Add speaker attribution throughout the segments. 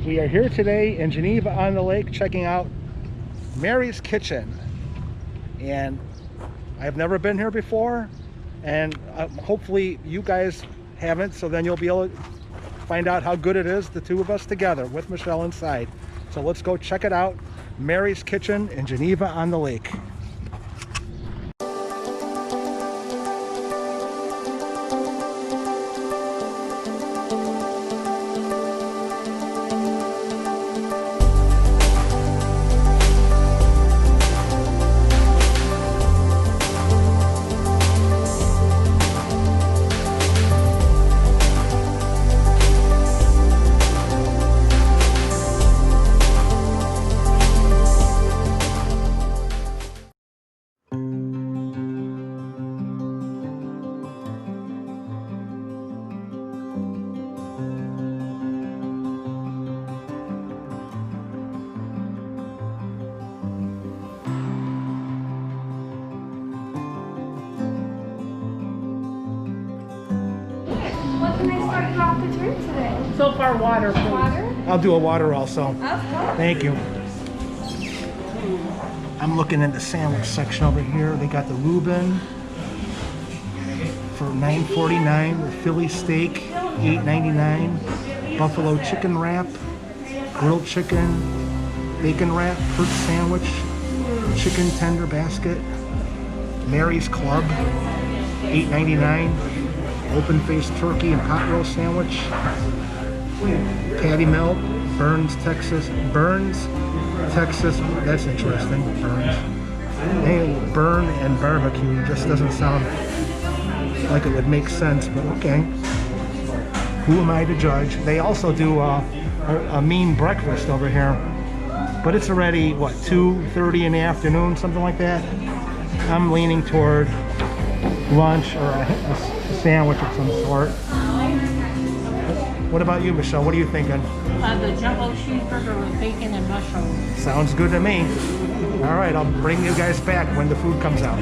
Speaker 1: We are here today in Geneva on the Lake checking out Mary's Kitchen, and I've never been here before, and hopefully you guys haven't, so then you'll be able to find out how good it is, the two of us together with Michelle inside. So let's go check it out. Mary's Kitchen in Geneva on the Lake.
Speaker 2: What can I start you off the drink today?
Speaker 3: So far, water. Please.
Speaker 2: Water?
Speaker 1: I'll do a water also.
Speaker 2: Of course.
Speaker 1: Thank you. I'm looking in the sandwich section over here. They got the Reuben for $9.49, the Philly steak $8.99, buffalo chicken wrap, grilled chicken, bacon wrap, perch sandwich, chicken tender basket, Mary's Club $8.99, open-faced turkey and pot roast sandwich, patty melt, Burns, Texas, that's interesting, Burns. Hey, burn and barbecue just doesn't sound like it would make sense, but okay. Who am I to judge? They also do a mean breakfast over here, but it's already, what, 2:30 in the afternoon, something like that? I'm leaning toward lunch or a sandwich of some sort. What about you, Michelle? What are you thinking?
Speaker 3: The jumbo cheeseburger with bacon and mushrooms.
Speaker 1: Sounds good to me. All right, I'll bring you guys back when the food comes out.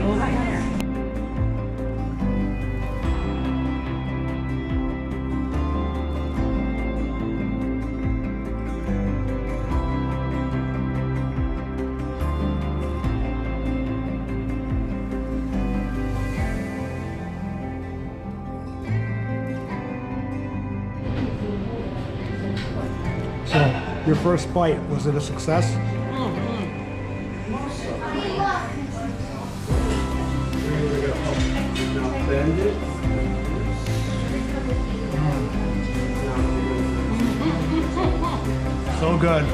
Speaker 1: So, your first bite, was it a success? So good.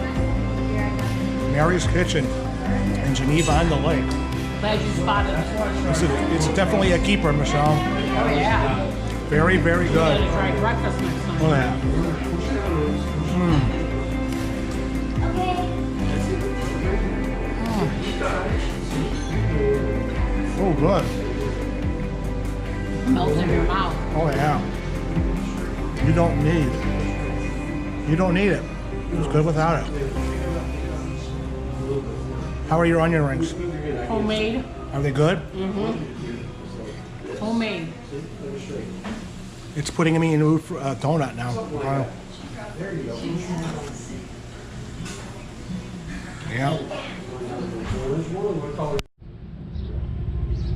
Speaker 1: Mary's Kitchen in Geneva on the Lake.
Speaker 3: Glad you spotted it.
Speaker 1: It's definitely a keeper, Michelle.
Speaker 3: Oh, yeah.
Speaker 1: Very, very
Speaker 3: You
Speaker 1: good.
Speaker 3: gotta try breakfast next time.
Speaker 1: Oh yeah. Oh, good.
Speaker 3: Melts in your mouth.
Speaker 1: Oh yeah. You don't need it. It's good without it. How are your onion rings?
Speaker 3: Homemade.
Speaker 1: Are they good?
Speaker 3: Mm-hmm. Homemade.
Speaker 1: It's putting me in the mood for a donut now. Yeah.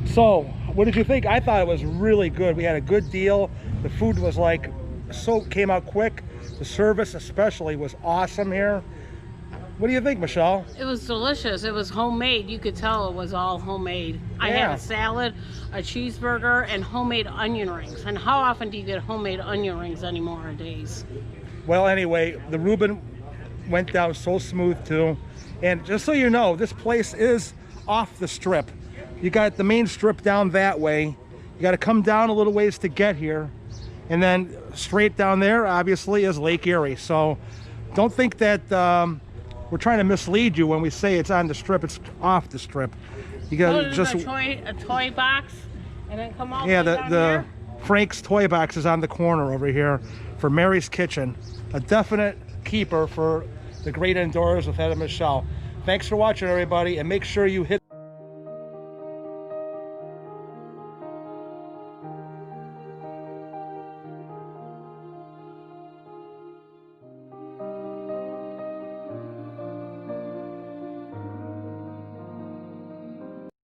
Speaker 1: So, what did you think? I thought it was really good. We had a good deal. The food was came out quick. The service especially was awesome here. What do you think, Michelle?
Speaker 3: It was delicious. It was homemade. You could tell it was all homemade. I had
Speaker 1: Yeah.
Speaker 3: a salad, a cheeseburger, and homemade onion rings. And how often do you get homemade onion rings anymore nowadays?
Speaker 1: Well, anyway, the Reuben went down so smooth too. And just so you know, this place is off the strip. You got the main strip down that way. You got to come down a little ways to get here. And then straight down there, obviously, is Lake Erie. So don't think that we're trying to mislead you when we say it's on the strip. It's off the strip. You got
Speaker 3: Go
Speaker 1: to
Speaker 3: to
Speaker 1: just
Speaker 3: a toy box and then come all
Speaker 1: yeah.
Speaker 3: the way down
Speaker 1: The
Speaker 3: here.
Speaker 1: Frank's Toy Box is on the corner over here for Mary's Kitchen. A definite keeper for the great indoors with Ed and Michelle. Thanks for watching, everybody, and make sure you hit